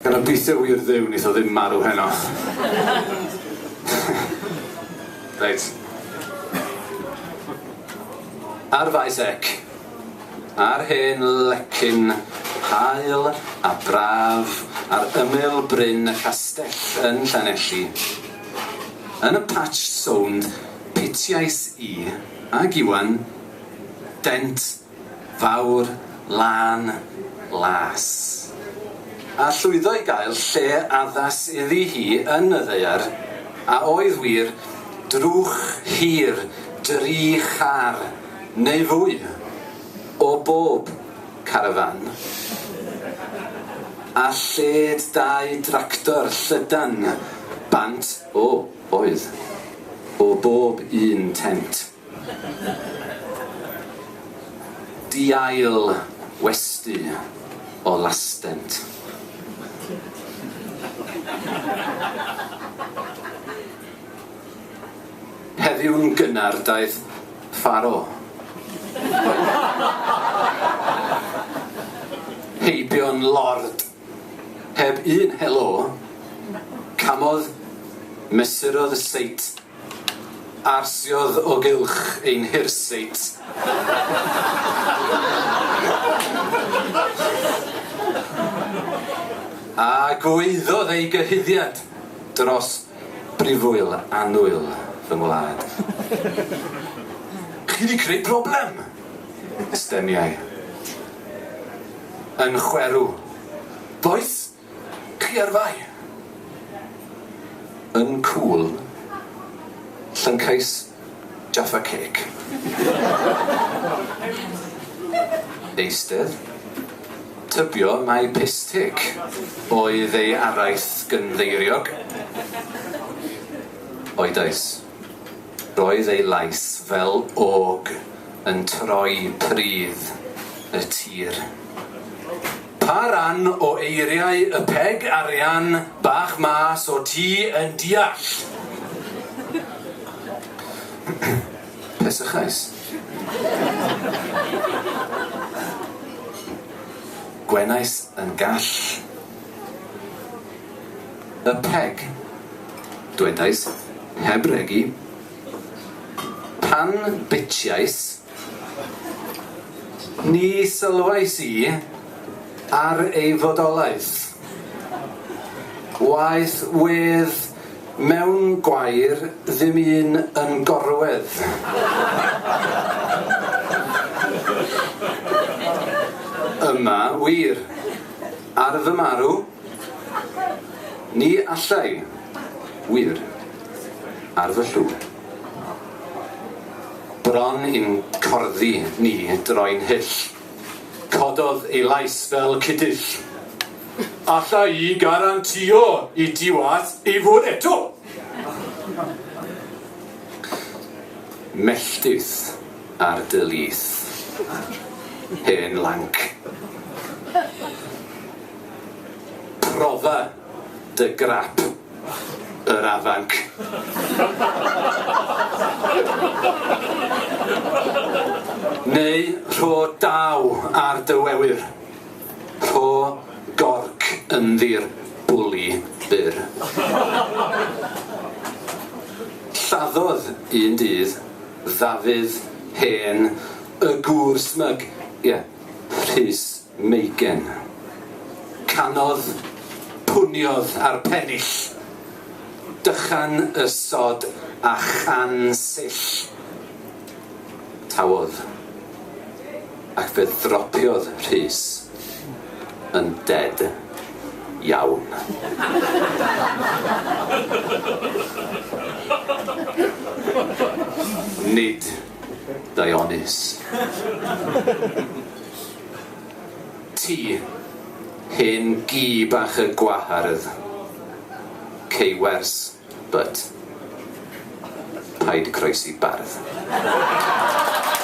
Gan obeithio wir ddiw wnaeth o ddim marw heno. Reit. Ar faes ec, ar hen lecyn hael a braf ar ymyl bryn y castell yn Llanelli. Yn y patch sownd, pitiais I ag Iwan, dent, fawr, lan, las. A llwyddo I gael lle addas iddi hi yn y ddaear, a oedd wir drwch hir, dri char, neu fwy, o bob carafan. A lled dau tractor llydan, bant oedd, o bob un tent. Diail westy o lastent. Heddiw'n gynnar daeth ffaro. Heibion lord, heb un helo, camodd mesurodd y seit, arsiodd o gylch ein hirseit. A gweiddodd ei gyhuddiad dros brifwyl annwyl fy ngwlad. Chi wedi creu problem? Stemiau. Yn chwerw. Boeth, chi ar fai. Yn cŵl, llyncais Jaffa Cake. Eistedd, tybio mai pistig oedd ei araith gynddeiriog. Oedais, roedd ei lais fel og yn troi pridd y tir. Pa ran o eiriau y peg arian bach mas o ti yn deall? Pesychais. Gwenais yn gall. Y peg, dwedais, heb regi. Pan bitiais, ni sylwais I ar ei fodolaeth. Waeth wedd mewn gwair ddim un yn gorwedd. Yma, wir, ar fy marw, ni allai, wir, ar fy llw. Bron i'n corddi ni droi'n hyll. Cododd ei lais fel cydyll. Alla I garantio I diwedd I fod eto. Melltith ar dy lith, hen lanc. Profa dy grap, yr afanc. Neu rho daw ar dy wewyr, rho gorc ynddi'r bwli byr. Lladdodd un dydd, ddafydd hen, y gŵr smyg, Rhys Meigen. Canodd, pwniodd ar pennill, dychan y sod a chan sill. Tawodd, ac fe ddropiodd Rhys yn dead iawn. Nid Dionis. Ti, hen gi bach y gwahardd, cei wers, but paid croesi bardd.